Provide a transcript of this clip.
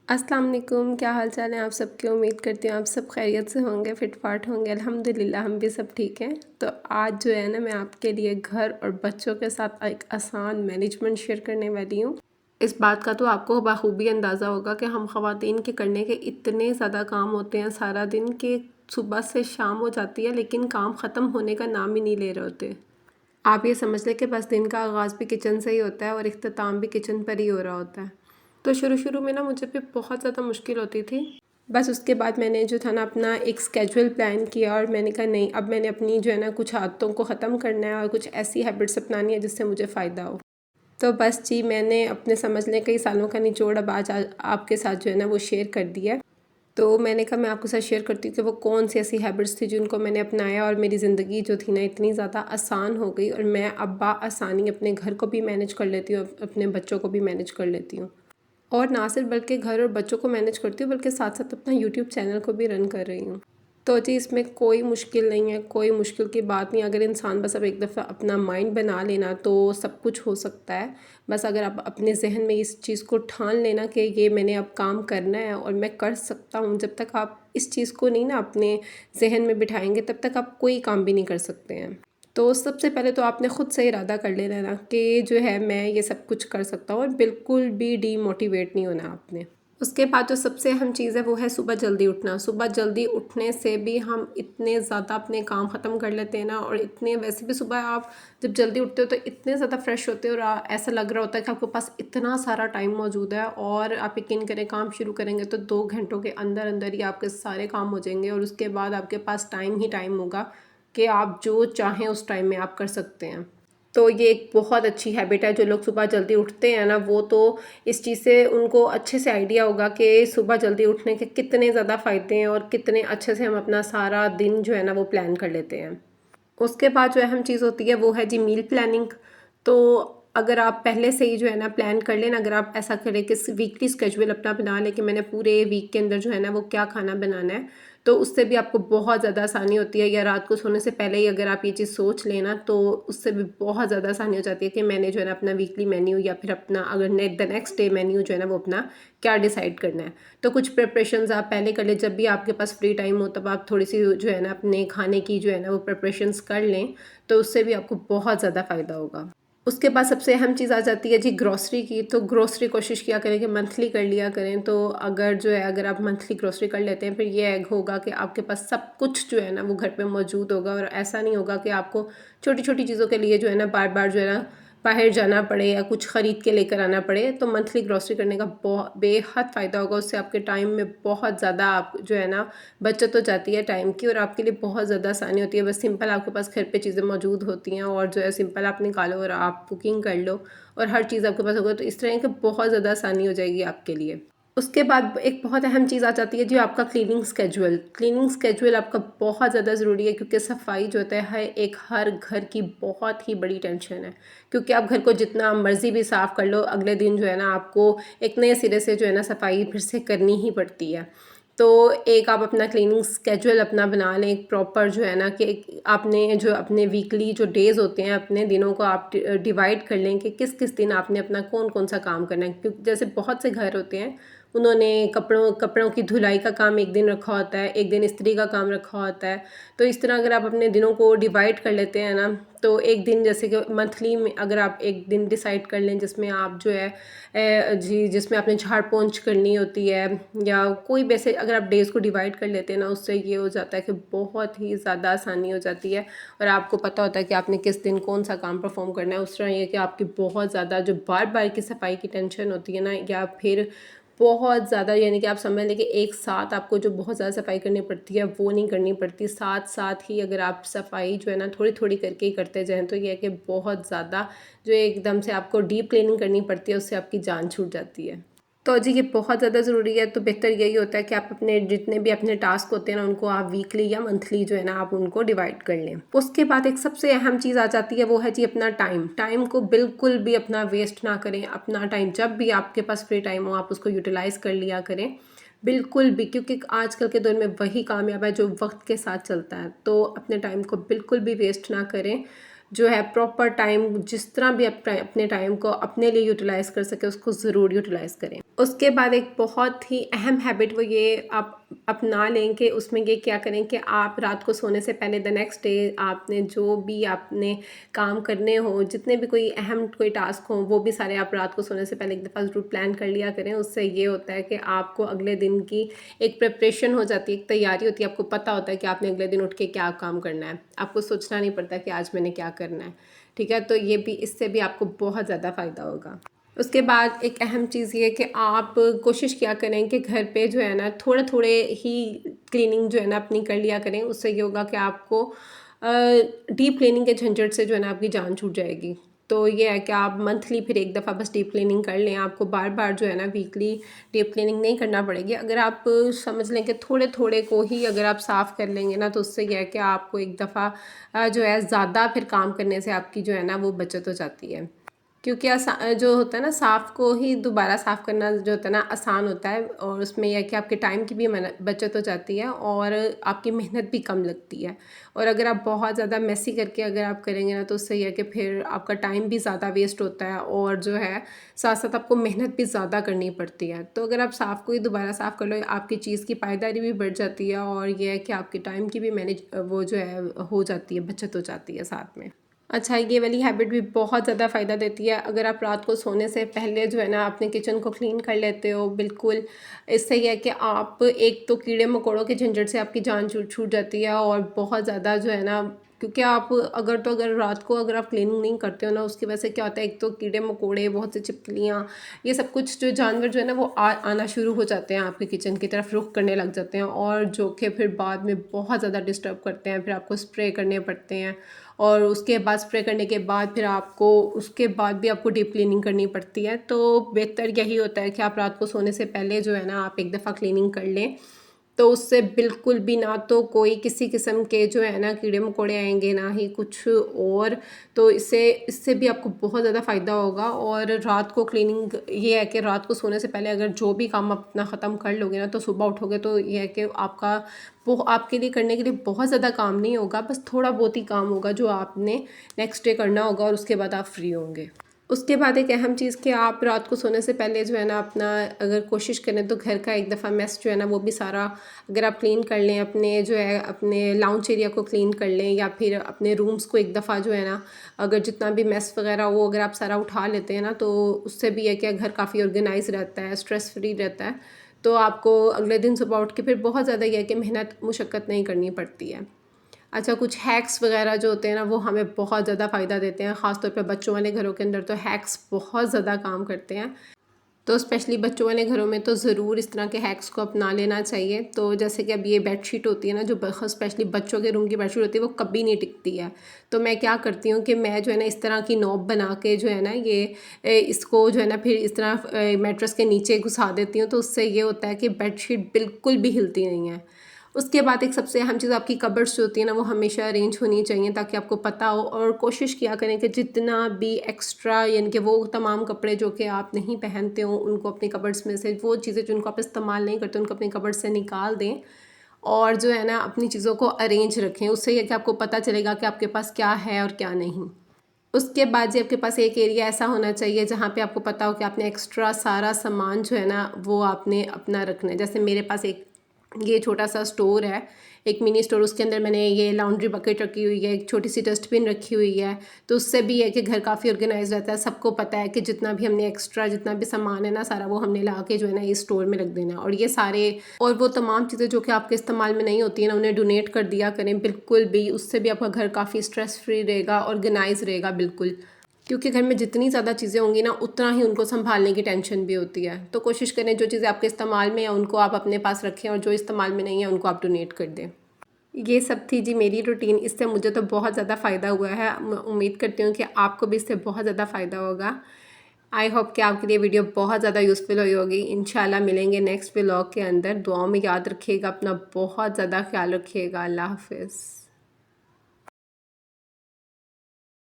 अस्सलाम वालेकुम, क्या हाल चाल है आप सबके। उम्मीद करती हूँ आप सब खैरियत से होंगे, फिट-फाट होंगे। अल्हम्दुलिल्लाह हम भी सब ठीक हैं। तो आज जो है ना मैं आपके लिए घर और बच्चों के साथ एक आसान मैनेजमेंट शेयर करने वाली हूँ। इस बात का तो आपको बाखूबी अंदाज़ा होगा कि हम ख़वातीन के करने के इतने ज़्यादा काम होते हैं सारा दिन कि सुबह से शाम हो जाती है लेकिन काम ख़त्म होने का नाम ही नहीं ले रहे होते। आप ये समझ लें कि बस दिन का आगाज़ भी किचन से ही होता है और इख्तिताम भी किचन पर ही हो रहा होता है। तो शुरू-शुरू में ना मुझे भी बहुत ज़्यादा मुश्किल होती थी। बस उसके बाद मैंने जो था ना अपना एक स्केड्यूल प्लान किया और मैंने कहा नहीं, अब मैंने अपनी जो है ना कुछ आदतों को ख़त्म करना है और कुछ ऐसी हैबिट्स अपनानी है जिससे मुझे फ़ायदा हो। तो बस जी मैंने अपने समझ लें कई सालों का निचोड़ अब आज आपके साथ जो है ना वो शेयर कर दिया है। तो मैंने कहा मैं आपके साथ शेयर करती हूँ कि वो कौन सी ऐसी हैबिट्स थी जिनको मैंने अपनाया और मेरी ज़िंदगी जो थी ना इतनी ज़्यादा आसान हो गई और मैं अब आसानी अपने घर को भी मैनेज कर लेती हूँ, अपने बच्चों को भी मैनेज कर लेती हूँ। और ना सिर्फ बल्कि घर और बच्चों को मैनेज करती हूँ बल्कि साथ साथ अपना यूट्यूब चैनल को भी रन कर रही हूँ। तो जी इसमें कोई मुश्किल नहीं है, कोई मुश्किल की बात नहीं। अगर इंसान बस अब एक दफ़ा अपना माइंड बना लेना तो सब कुछ हो सकता है। बस अगर आप अपने जहन में इस चीज़ को ठान लेना कि ये मैंने अब काम करना है और मैं कर सकता हूँ, जब तक आप इस चीज़ को नहीं ना अपने जहन में बिठाएंगे तब तक आप कोई काम भी नहीं कर सकते हैं। तो सबसे पहले तो आपने ख़ुद से इरादा कर लेना है ना कि जो है मैं ये सब कुछ कर सकता हूँ और बिल्कुल भी डीमोटिवेट नहीं होना आपने। उसके बाद जो सबसे अहम चीज़ है वो है सुबह जल्दी उठना। सुबह जल्दी उठने से भी हम इतने ज़्यादा अपने काम ख़त्म कर लेते हैं ना, और इतने वैसे भी सुबह आप जब जल्दी उठते हो तो इतने ज़्यादा फ्रेश होते हो और ऐसा लग रहा होता है कि आपके पास इतना सारा टाइम मौजूद है और आप यकीन करें काम शुरू करेंगे तो 2 घंटों के अंदर अंदर ही आपके सारे काम हो जाएंगे और उसके बाद आपके पास टाइम ही टाइम होगा कि आप जो चाहें उस टाइम में आप कर सकते हैं। तो ये एक बहुत अच्छी हैबिट है। जो लोग सुबह जल्दी उठते हैं ना वो तो इस चीज़ से उनको अच्छे से आइडिया होगा कि सुबह जल्दी उठने के कितने ज़्यादा फ़ायदे हैं और कितने अच्छे से हम अपना सारा दिन जो है ना वो प्लान कर लेते हैं। उसके बाद जो अहम चीज़ होती है वो है जी मील प्लानिंग। तो अगर आप पहले से ही जो है ना प्लान कर लें, अगर आप ऐसा करें कि वीकली स्केड्यूल अपना बना लें कि मैंने पूरे वीक के अंदर जो है ना वो क्या खाना बनाना है, तो उससे भी आपको बहुत ज़्यादा आसानी होती है। या रात को सोने से पहले ही अगर आप ये चीज़ सोच लेना तो उससे भी बहुत ज़्यादा आसानी हो जाती है कि मैंने जो है ना अपना वीकली मेन्यू या फिर अपना अगर द नेक्स्ट डे मेन्यू जो है ना वो अपना क्या डिसाइड करना है। तो कुछ प्रिपरेशंस आप पहले कर लें, जब भी आपके पास फ्री टाइम हो तब आप थोड़ी सी जो है ना अपने खाने की जो है ना वो प्रिपरेशंस कर लें, तो उससे भी आपको बहुत ज़्यादा फ़ायदा होगा। उसके बाद सबसे अहम चीज़ आ जाती है जी ग्रोसरी की। तो ग्रोसरी कोशिश किया करें कि मंथली कर लिया करें। तो अगर जो है अगर आप मंथली ग्रोसरी कर लेते हैं फिर ये एग होगा कि आपके पास सब कुछ जो है ना वो घर पे मौजूद होगा और ऐसा नहीं होगा कि आपको छोटी छोटी चीज़ों के लिए जो है ना बार बार जो है ना बाहर जाना पड़े या कुछ ख़रीद के लेकर आना पड़े। तो मंथली ग्रोसरी करने का बहुत बेहद फ़ायदा होगा। उससे आपके टाइम में बहुत ज़्यादा आप जो है ना बचत हो जाती है टाइम की और आपके लिए बहुत ज़्यादा आसानी होती है। बस सिंपल आपके पास घर पे चीज़ें मौजूद होती हैं और जो है सिंपल आप निकालो और आप कुकिंग कर लो और हर चीज़ आपके पास होगा, तो इस तरह की बहुत ज़्यादा आसानी हो जाएगी आपके लिए। उसके बाद एक बहुत अहम चीज़ आ जाती है जो आपका क्लीनिंग स्केड्यूल। क्लीनिंग स्केड्यूल आपका बहुत ज़्यादा ज़रूरी है क्योंकि सफाई जो होता है हर घर की बहुत ही बड़ी टेंशन है। क्योंकि आप घर को जितना मर्ज़ी भी साफ़ कर लो, अगले दिन जो है ना आपको एक नए सिरे से जो है ना सफाई फिर से करनी ही पड़ती है। तो एक आप अपना क्लीनिंग स्केड्यूल अपना बना लें, एक प्रॉपर जो है ना कि आपने जो अपने वीकली जो डेज़ होते हैं अपने दिनों को आप डिवाइड कर लें कि किस किस दिन आपने अपना कौन कौन सा काम करना है। क्योंकि जैसे बहुत से घर होते हैं उन्होंने कपड़ों कपड़ों की धुलाई का काम एक दिन रखा होता है, एक दिन इस्त्री का काम रखा होता है। तो इस तरह अगर आप अपने दिनों को डिवाइड कर लेते हैं ना, तो एक दिन जैसे कि मंथली में अगर आप एक दिन डिसाइड कर लें जिसमें आप जो है जी जिसमें आपने झाड़ पोंछ करनी होती है या कोई वैसे अगर आप डेज़ को डिवाइड कर लेते हैं ना, उससे ये हो जाता है कि बहुत ही ज़्यादा आसानी हो जाती है और आपको पता होता है कि आपने किस दिन कौन सा काम परफॉर्म करना है। उस तरह ये कि आपकी बहुत ज़्यादा जो बार बार की सफाई की टेंशन होती है ना, या फिर बहुत ज़्यादा यानी कि आप समझ लें कि एक साथ आपको जो बहुत ज़्यादा सफाई करनी पड़ती है वो नहीं करनी पड़ती। साथ साथ ही अगर आप सफाई जो है ना थोड़ी थोड़ी करके ही करते जाएँ तो ये है कि बहुत ज़्यादा जो एकदम से आपको डीप क्लीनिंग करनी पड़ती है उससे आपकी जान छूट जाती है। तो जी ये बहुत ज़्यादा ज़रूरी है। तो बेहतर यही होता है कि आप अपने जितने भी अपने टास्क होते हैं ना उनको आप वीकली या मंथली जो है ना आप उनको डिवाइड कर लें। उसके बाद एक सबसे अहम चीज़ आ जाती है वो है जी अपना टाइम। टाइम को बिल्कुल भी अपना वेस्ट ना करें। अपना टाइम जब भी आपके पास फ्री टाइम हो आप उसको यूटिलाइज़ कर लिया करें, बिल्कुल भी। क्योंकि आजकल के दौर में वही कामयाब है जो वक्त के साथ चलता है। तो अपने टाइम को बिल्कुल भी वेस्ट ना करें। जो है प्रॉपर टाइम, जिस तरह भी आप अपने टाइम को अपने लिए यूटिलाइज़ कर सके उसको ज़रूर यूटिलाइज़ करें। उसके बाद एक बहुत ही अहम हैबिट वो ये आप अपना लें कि उसमें ये क्या करें कि आप रात को सोने से पहले द नेक्स्ट डे आपने जो भी आपने काम करने हो, जितने भी कोई अहम कोई टास्क हो, वो भी सारे आप रात को सोने से पहले एक दफ़ा ज़रूर प्लान कर लिया करें। उससे ये होता है कि आपको अगले दिन की एक प्रिपरेशन हो जाती है, एक तैयारी होती है, आपको पता होता है कि आपने अगले दिन उठ के क्या काम करना है, आपको सोचना नहीं पड़ता कि आज मैंने क्या करना है। ठीक है, तो ये भी, इससे भी आपको बहुत ज़्यादा फ़ायदा होगा। उसके बाद एक अहम चीज़ ये है कि आप कोशिश किया करें कि घर पे जो है ना थोड़े थोड़े ही क्लीनिंग जो है ना अपनी कर लिया करें। उससे ये होगा कि आपको डीप क्लीनिंग के झंझट से जो है ना आपकी जान छूट जाएगी। तो ये है कि आप मंथली फिर एक दफ़ा बस डीप क्लीनिंग कर लें, आपको बार बार जो है ना वीकली डीप क्लीनिंग नहीं करना पड़ेगी। अगर आप समझ लें कि थोड़े थोड़े को ही अगर आप साफ़ कर लेंगे ना, तो उससे यह है कि आपको एक दफ़ा जो है ज़्यादा फिर काम करने से आपकी जो है ना वो बचत हो जाती है। क्योंकि जो होता है ना, साफ़ को ही दोबारा साफ़ करना जो होता है ना आसान होता है, और उसमें यह है कि आपके टाइम की भी बचत हो जाती है और आपकी मेहनत भी कम लगती है। और अगर आप बहुत ज़्यादा मेसी करके अगर आप करेंगे ना, तो उससे यह है कि फिर आपका टाइम भी ज़्यादा वेस्ट होता है और जो है साथ साथ आपको मेहनत भी ज़्यादा करनी पड़ती है। तो अगर आप साफ़ को ही दोबारा साफ़ कर लो, आपकी चीज़ की पायदारी भी बढ़ जाती है और यह है कि आपके टाइम की भी मैनेज वो जो है हो जाती है, बचत हो जाती है साथ में। अच्छा, ये वाली हैबिट भी बहुत ज़्यादा फ़ायदा देती है। अगर आप रात को सोने से पहले जो है ना अपने किचन को क्लीन कर लेते हो बिल्कुल, इससे ये है कि आप एक तो कीड़े मकोड़ों के झंझट से आपकी जान छूट जाती है, और बहुत ज़्यादा जो है ना, क्योंकि आप अगर रात को अगर आप क्लीनिंग नहीं करते हो ना, उसकी वजह से क्या होता है, एक तो कीड़े मकोड़े, बहुत सी छिपकलियाँ, ये सब कुछ जो जानवर जो है ना वो आना शुरू हो जाते हैं, आपके किचन की तरफ रुख करने लग जाते हैं, और जो कि फिर बाद में बहुत ज़्यादा डिस्टर्ब करते हैं। फिर आपको स्प्रे करने पड़ते हैं, और उसके बाद स्प्रे करने के बाद फिर आपको उसके बाद भी आपको डीप क्लीनिंग करनी पड़ती है। तो बेहतर यही होता है कि आप रात को सोने से पहले जो है ना आप एक दफ़ा क्लीनिंग कर लें, तो उससे बिल्कुल भी ना तो कोई किसी किस्म के जो है ना कीड़े मकोड़े आएंगे, ना ही कुछ और। तो इससे इससे भी आपको बहुत ज़्यादा फ़ायदा होगा। और रात को क्लीनिंग ये है कि रात को सोने से पहले अगर जो भी काम आप अपना ख़त्म कर लोगे ना, तो सुबह उठोगे तो ये है कि आपका वो आपके लिए करने के लिए बहुत ज़्यादा काम नहीं होगा, बस थोड़ा बहुत ही काम होगा जो आपने नेक्स्ट डे करना होगा, और उसके बाद आप फ्री होंगे। उसके बाद एक अहम चीज़ कि आप रात को सोने से पहले जो है ना अपना अगर कोशिश करें तो घर का एक दफ़ा मेस जो है ना वो भी सारा अगर आप क्लीन कर लें, अपने जो है अपने लाउंज एरिया को क्लीन कर लें, या फिर अपने रूम्स को एक दफ़ा जो है ना, अगर जितना भी मेस वगैरह वो अगर आप सारा उठा लेते हैं ना, तो उससे भी है कि घर काफ़ी ऑर्गेनाइज रहता है, स्ट्रेस फ्री रहता है। तो आपको अगले दिन सुबह उठ के फिर बहुत ज़्यादा यह है कि मेहनत मुशक्क़त नहीं करनी पड़ती है। अच्छा, कुछ हैक्स वगैरह जो होते हैं ना वो हमें बहुत ज़्यादा फ़ायदा देते हैं, ख़ास तौर पे बच्चों वाले घरों के अंदर तो हैक्स बहुत ज़्यादा काम करते हैं। तो स्पेशली बच्चों वाले घरों में तो ज़रूर इस तरह के हैक्स को अपना लेना चाहिए। तो जैसे कि अब ये बेडशीट होती है ना, जो स्पेशली बच्चों के रूम की बेडशीट होती है, वो कभी नहीं टिकती है। तो मैं क्या करती हूँ कि मैं जो है ना इस तरह की नॉब बना के जो है ना ये इसको जो है ना फिर इस तरह मैट्रेस के नीचे घुसा देती हूँ, तो उससे ये होता है कि बेडशीट बिल्कुल भी हिलती नहीं है। उसके बाद एक सबसे अहम चीज़, आपकी कबर्ड्स जो होती है ना वो हमेशा अरेंज होनी चाहिए, ताकि आपको पता हो। और कोशिश किया करें कि जितना भी एक्स्ट्रा, यानी कि वो तमाम कपड़े जो कि आप नहीं पहनते हो उनको अपनी कबर्ड्स में से, वो चीज़ें जिनको आप इस्तेमाल नहीं करते उनको अपनी कबर्ड से निकाल दें, और जो है ना अपनी चीज़ों को अरेंज रखें। उससे यह कि आपको पता चलेगा कि आपके पास क्या है और क्या नहीं। उसके बाद जी आपके पास एक एरिया ऐसा होना चाहिए जहाँ पे आपको पता हो कि आपने एक्स्ट्रा सारा सामान जो है ना वो आपने अपना रखना है। जैसे मेरे पास एक ये छोटा सा स्टोर है, एक मिनी स्टोर, उसके अंदर मैंने ये लॉन्ड्री बकेट रखी हुई है, एक छोटी सी डस्टबिन रखी हुई है। तो उससे भी है कि घर काफ़ी ऑर्गेनाइज रहता है, सबको पता है कि जितना भी हमने एक्स्ट्रा जितना भी सामान है ना सारा वो हमने ला के जो है ना इस स्टोर में रख देना है। और ये सारे और वो तमाम चीज़ें जो कि आपके इस्तेमाल में नहीं होती हैं ना, उन्हें डोनेट कर दिया करें बिल्कुल भी। उससे भी आपका घर काफ़ी स्ट्रेस फ्री रहेगा, ऑर्गेनाइज रहेगा बिल्कुल। क्योंकि घर में जितनी ज़्यादा चीज़ें होंगी ना उतना ही उनको संभालने की टेंशन भी होती है। तो कोशिश करें जो चीज़ें आपके इस्तेमाल में है उनको आप अपने पास रखें, और जो इस्तेमाल में नहीं है उनको आप डोनेट कर दें। ये सब थी जी मेरी रूटीन। इससे मुझे तो बहुत ज़्यादा फ़ायदा हुआ है। मैं उम्मीद करती हूँ कि आपको भी इससे बहुत ज़्यादा फ़ायदा होगा। आई होप कि आपके लिए वीडियो बहुत ज़्यादा यूज़फुल हुई होगी। इंशाल्लाह मिलेंगे नेक्स्ट व्लॉग के अंदर। दुआओं में याद रखिएगा, अपना बहुत ज़्यादा ख्याल रखिएगा। अल्लाह हाफ़िज़।